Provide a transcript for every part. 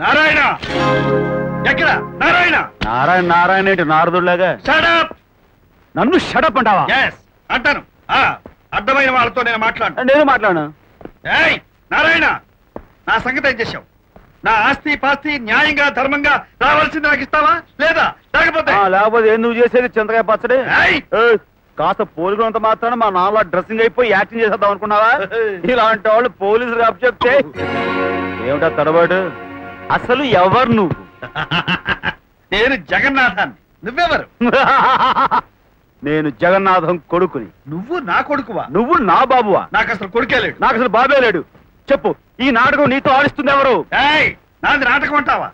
నారాయణ ఎక్కడ నారాయణ? నారాయణ నారాయణ ఏంటి నారదుడిలాగా? షడప్. నన్ను షడప్ అంటావా? అంటాను. అర్థమైన వాళ్ళతో నేను మాట్లాడు. నేను మాట్లాడు. ఏయ్ నారాయణ, నా సంగతి ఏం చేశావు? నా ఆస్తి పాస్తి న్యాయంగా ధర్మంగా రావాల్సింది నాకు ఇస్తావా లేదా? లేకపోతే ఏం నువ్వు చేసేది చింతకాయ పచ్చడి? కాస్త పోలికలంత మాత్రాన మా నాన్న డ్రెస్సింగ్ అయిపోయి యాక్టింగ్ చేసేద్దాం అనుకున్నావా? ఇలాంటి వాళ్ళు పోలీసులు అప్ చెప్తే ఏమిటా తడబాటు? అసలు ఎవరు నువ్వు? నేను జగన్నాథాన్ని. నువ్వెవరు? నేను జగన్నాథం కొడుకుని. నువ్వు నా కొడుకువా? నువ్వు నా బాబువా? నాకు అసలు కొడుకే లేడు. నాకు అసలు బాబే లేడు. చెప్పు, ఈ నాటకం నీతో ఆడిస్తుంది ఎవరు? నాది నాటకం అంటావా?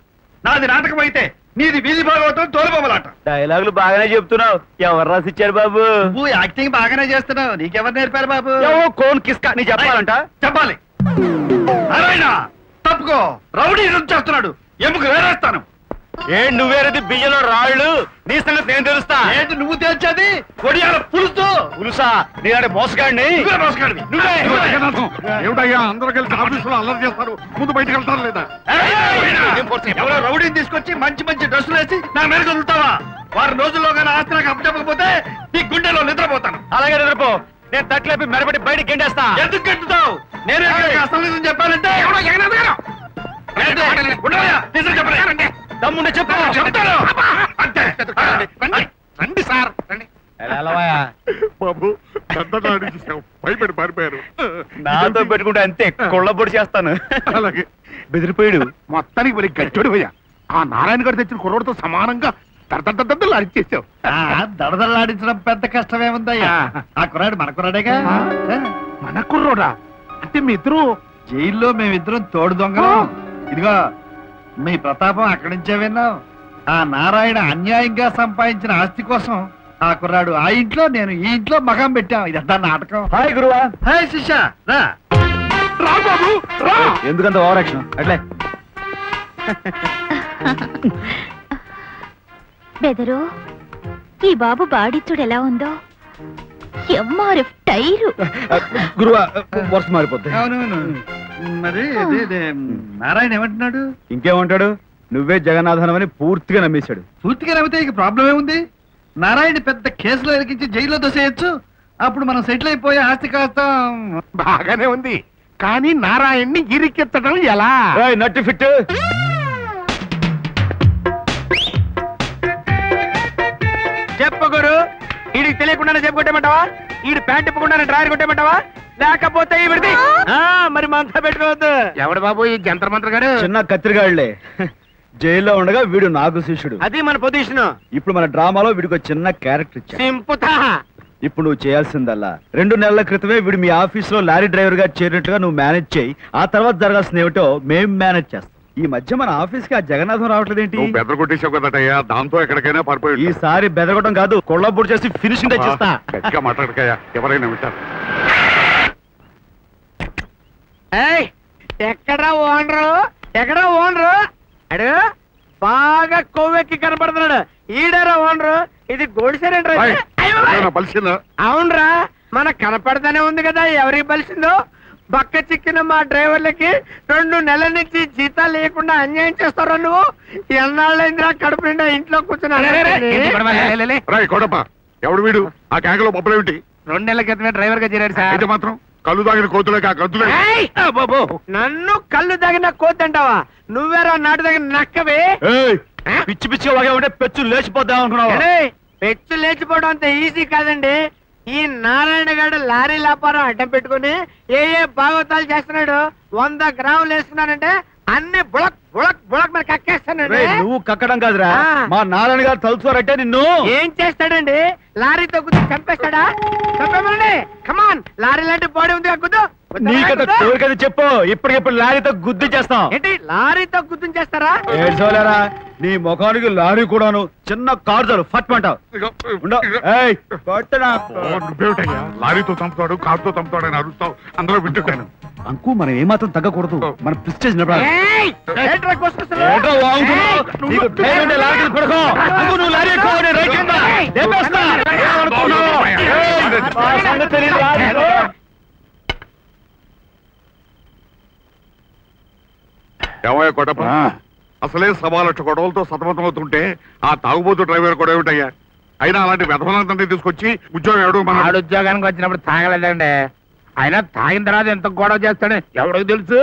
నాది నాటకం అయితే నీది వీధి భాగవతం తోలుబొమ్మలాట. డైలాగులు బాగానే చెప్తున్నావు. ఎవరు రాసిచ్చారు బాబు? నువ్వు యాక్టింగ్ బాగానే చేస్తున్నావు. నీకెవరు నేర్పారు బాబు? కోన్ కిస్కా. నీ చెప్పాలంట? చెప్పాలి. నారాయణ తప్పుకో, రౌడీ చేస్తున్నాడు. ఎముక వేరేస్తాను. నువ్వేరేది బియ్యంలో రాళ్ళు. నీ సంగతి నేను తెలుస్తా. ఏంటి నువ్వు తేల్చేది? కొడియాల పులుసు. పులుసా? నేనే మోసగాడిని. మోసగాడివి నువ్వే. ఏమిటయ్యా అందరూ కలిసి ఆఫీసులో అల్లరి చేస్తారు, ముందు బయటకు వెళ్తారు లేదా? ఎవరో రౌడీని తీసుకొచ్చి మంచి మంచి డ్రెస్సులు వేసి నా మీద వదులుతావా? వారం రోజుల్లో కానీ ఆస్తి నాకు అప్పచెప్పకపోతే నీ గుండెలో నిద్రపోతాను. అలాగే నిద్రపో. నేను తట్లేపి మెరబడి బయటికి గెంటేస్తా. ఎందుకు గెంటుతావు? నేనే అసలు నిజం చెప్పాలంటే తమ్ముండే చెప్పు. చెప్తాను అంతే. రండి సార్ రండి. బాబు భయపడి పారిపోయారు. నాతో పెట్టుకుంటే అంతే కొళ్ళబొడి చేస్తాను. అలాగే బెదిరిపోయాడు. మొత్తానికి మరి గట్టోడు పోయా. ఆ నారాయణ గారు తెచ్చిన కుర్రోడితో సమానంగా దడదడ్డలు అరిచేసావు. దడదల్లాడించడం పెద్ద కష్టమేముందయ్యా? ఆ కుర్రాడు మన కుర్రాడేగా. మన కుర్రోడా? అంటే మీ ఇద్దరు జైల్లో మేమిద్దరం తోడు దొంగలం. ఇదిగో మీ ప్రతాపం అక్కడి నుంచే విన్నాం. ఆ నారాయణ అన్యాయంగా సంపాదించిన ఆస్తి కోసం ఆ కుర్రాడు ఆ ఇంట్లో, నేను ఈ ఇంట్లో మగం పెట్టాం. ఇదంతా నాటకం. హాయ్ గురువా. హాయ్ శిష్య. రా రా బాబు రా. ఎందుకంత ఓవర్ యాక్షన్? అట్లే బెదరు. ఈ బాబు బాడిచ్చుడు ఎలా ఉందో. MRF tyre. గురువా వర్ష మారిపోద్ది. అవునవును. మరి నారాయణ ఏమంటున్నాడు? ఇంకేమంటాడు? నువ్వే జగన్నాథనం అని పూర్తిగా నమ్మేశాడు. పూర్తిగా నమ్మితే ఇక ప్రాబ్లం ఏముంది? నారాయణ పెద్ద కేసులో ఇరికించి జైల్లో దోసేయచ్చు. అప్పుడు మనం సెటిల్ అయిపోయి ఆస్తి కాస్త. బాగానే ఉంది, కానీ నారాయణ్ణి ఇరికెత్తడం ఎలా? నట్టి ఫిట్. చెప్పు గురు. వీడికి తెలియకుండానే చెప్పు కొట్టేమంటావా? వీడి ప్యాంట్ ఇప్పకుండానే డ్రాయర్ కొట్టేమంటావా? లేకపోతే మరి మంతా పెట్టుకోవద్దు. ఎవడు బాబు ఈ జంతర్ మంత్ర గారు? చిన్న కత్తిరిగాళ్లే. జైల్లో ఉండగా వీడు నాకు శిష్యుడు. అది మన పొజిషన్. ఇప్పుడు మన డ్రామాలో వీడికి చిన్న క్యారెక్టర్ ఇచ్చా. ఇప్పుడు నువ్వు చేయాల్సిందల్లా 2 నెలల క్రితమే వీడు మీ ఆఫీస్ లో లారీ డ్రైవర్ గా చేరినట్టుగా నువ్వు మేనేజ్ చేయి. ఆ తర్వాత జరగాల్సింది ఏమిటో మేం మేనేజ్ చేస్తాం. ఈ మధ్య మన ఆఫీస్ కి ఆ జగన్నాథం రావట్లేదేంటి? బెదర కొట్టేసావు కదటయ్యా, దాంతో ఎక్కడికైనా పడిపోయి. ఈసారి బెదరగొట్టం కాదు, కొళ్ళబొడి చేసి ఫినిషింగ్ చేస్తా. మాట్లాడకయ్యా, ఎవరైనా వింటారు. ఎక్కడా ఓనరు? ఎక్కడా ఓనరు? అడు బాగా కొవ్వెక్కి కనపడుతున్నాడు. ఈడరా ఓనరు. ఇది గోల్డ్ సరెండర్. అవునరా, మనకు కనపడతానే ఉంది కదా ఎవరికి బలిసిందో. బక్క చిక్కిన మా డ్రైవర్లకి 2 నెలల నుంచి జీతాలు లేకుండా అన్యాయం చేస్తారా నువ్వు? ఎన్నాళ్ళైందిరా కడుపు నిండా ఇంట్లో కూర్చున్నా. ఎవడు వీడు? ఆ కేకలో పప్పులేమిటి? 2 నెలల క్రితమే డ్రైవర్ గా చేరాడు సార్. అయితే మాత్రం కళ్ళు తాగిన కోతులే ఆ గంతులే. నన్ను కళ్ళు తాగిన కోతి అంటావా? నువ్వేరా నాటు తగిన నక్కవే. పిచ్చి పిచ్చిగా వాగే ఉంటే పెచ్చు లేచిపోద్దాం అనుకున్నావా? పెచ్చు లేచిపోవడం అంత ఈజీ కాదండి. ఈ నారాయణ గారు లారీ వ్యాపారం అడ్డం పెట్టుకుని ఏ భాగవతాలు చేస్తున్నాడు. 100 గ్రాములు వేస్తున్నానంటే అన్ని బుళక్ బుళక్ బుళక్ మరి కక్కేస్తానండి. నువ్వు కక్కడం కాదురా, మా నారాయణ గారు తలుచుకోరంటే నిన్ను ఏం చేస్తాడండి? లారీతో గుద్ది చంపేస్తాడా? చంపేమనండి. కమాన్, లారీ లాంటి బాడీ ఉంది గుద్దు. నీకైతే కోరికది చెప్పు, ఇప్పటికిప్పుడు లారీతో గుద్దు చేస్తాం. ఏంటి లారీతో గుద్దు చేస్తారా? ఏడ్చోలేరా, నీ ముఖానికి లారీ కూడాను. చిన్న కారు చాలు ఫట్మంటావు. లారీతో చంపుతాడు, కారుతో చంపుతాడు అని అరుస్తావు. అందులో వింటున్నాను. అంకు మనం ఏమాత్రం తగ్గకూడదు. మన ప్రెస్టేజ్ ఏమయ్య కొట్టప్ప, అసలే 1.25 గొడవలతో సతమతమవుతుంటే ఆ తాగుబోతు డ్రైవర్ కూడా ఏమిటయ్యా? అయినా అలాంటి వ్యధవలంతా తీసుకొచ్చి ఉద్యోగం ఎవడు మన ఉద్యోగానికి వచ్చినప్పుడు తాగలేదండి. అయినా తాగిన తర్వాత ఎంత గొడవ చేస్తాడు ఎవరికి తెలుసు.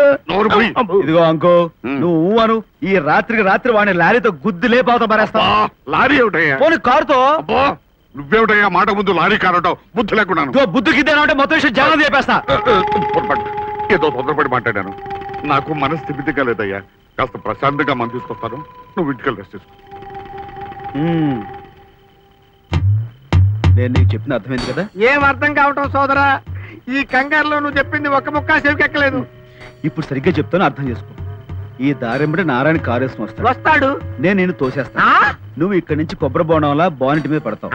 ఇదిగో అంకో నువ్వు అను, ఈ రాత్రికి రాత్రి వాడిని లారీతో గుద్దు లేపావుతా మరేస్తా. లారీ ఏమిటయ్యా? పోనీ కారుతో. నువ్వేమిటయ్యా మాట ముందు లారీ కారటం? బుద్ధి లేకున్నాను. బుద్ధి గిద్దానంటే మొత్తం విషయం జాగ్రత్త చెప్పేస్తా. ఏదో తొందరపడి మాట్లాడాను. నాకు మనస్థితిగా లేదయ్యా. కాస్త ప్రశాంతంగా మనం తీసుకొస్తాను. నువ్వు ఇంటికి రెస్ట్ తీసుకో. నేను నీకు చెప్పిన అర్థమైంది కదా? ఏం అర్థం కావటం సోదరా? ఈ కంగారులో నువ్వు చెప్పింది ఒక్క ముక్క చెవికెక్కలేదు. ఇప్పుడు సరిగ్గా చెప్తాను, అర్థం చేసుకో. ఈ దారెంబడి నారాయణ కారు వేసుకుని వస్తాడు. నేను నిన్ను తోసేస్తా. నువ్వు ఇక్కడి నుంచి కొబ్బరి బోనంలా బానెట్ మీద పడతావు.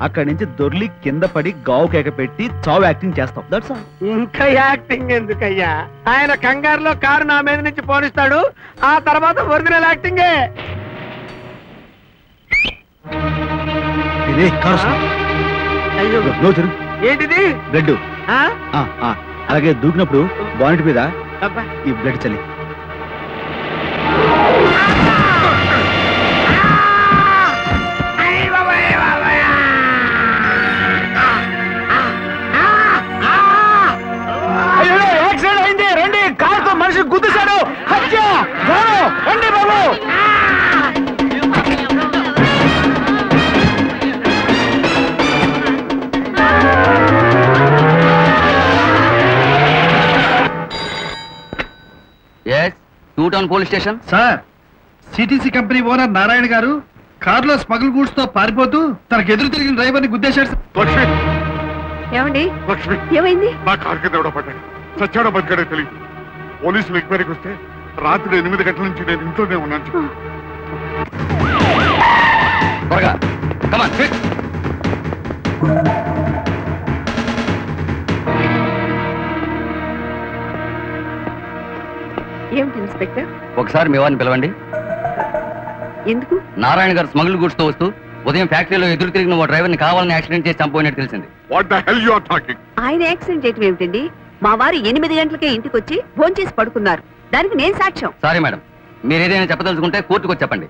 అక్కడి నుంచి దొర్లి కింద పడి గావు కేక పెట్టి చావు యాక్టింగ్ చేస్తావు. That's all. ఇంకా యాక్టింగ్ ఎందుకయ్యా? ఆయన కంగారులో కారు నా మీద నుంచి పోనిస్తాడు. ఆ తర్వాత ఒరిజినల్ యాక్టింగే. ఏంటిది? బ్లడ్. అలాగే దూకినప్పుడు బానెట్ మీద ఈ బ్లడ్ చలి. యాక్సిడెంట్ అయింది, రండి. కారుతో మనిషి గుద్దేశాడు. రండి బాబు. Police station sir, CTC company owner Narayana garu కారులో స్మగుల్ గూడ్స్ తో పారిపోతూ తనకు ఎదురు తిరిగిన డ్రైవర్ ని గుద్దేశాడు. ఏమండి? లక్ష్మి, ఏమైంది? నా కారు కింద ఎవడో పడ్డాడు. చచ్చాడో బతికాడో తెలియదు. పోలీసులు ఎంక్వైరీకి వస్తే రాత్రి 8 గంటల నుంచి నేను ఇంట్లోనే ఉన్నాను. త్వరగా కమాన్. ఏమిటి ఇన్స్పెక్టర్? ఒకసారి మీ వారిని పిలవండి. ఎందుకు? నారాయణ గారు స్మగుల్ గూడ్స్ తో వస్తూ ఉదయం ఫ్యాక్టరీలో ఎదురు తిరిగిన ఓ డ్రైవర్ ని కావాలని యాక్సిడెంట్ చేసి చంపోయినట్టు తెలిసింది. What the hell you are talking? ఆయన యాక్సిడెంట్ చేయటం ఏమిటండి? మా వారు 8 గంటలకే ఇంటికి వచ్చి భోంచేసి పడుకున్నారు. దానికి నేను సాక్ష్యం. సారీ మేడం, మీరు ఏదైనా చెప్పదలుచుకుంటే కోర్టుకు వచ్చి చెప్పండి.